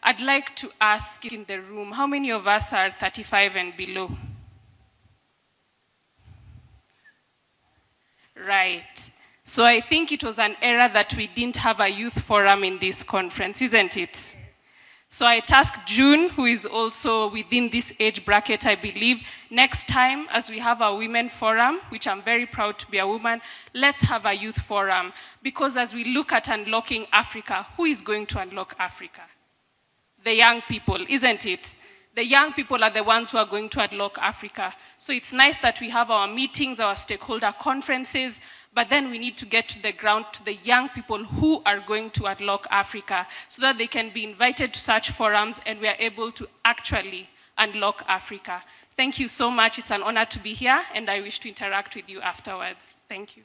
I'd like to ask in the room, how many of us are 35 and below? Right. So I think it was an error that we didn't have a youth forum in this conference, isn't it? So I tasked June, who is also within this age bracket, I believe, next time as we have a women forum, which I'm very proud to be a woman, let's have a youth forum. Because as we look at unlocking Africa, who is going to unlock Africa? The young people, isn't it? The young people are the ones who are going to unlock Africa. So it's nice that we have our meetings, our stakeholder conferences, but then we need to get to the ground, to the young people who are going to unlock Africa, so that they can be invited to such forums and we are able to actually unlock Africa. Thank you so much. It's an honor to be here, and I wish to interact with you afterwards. Thank you.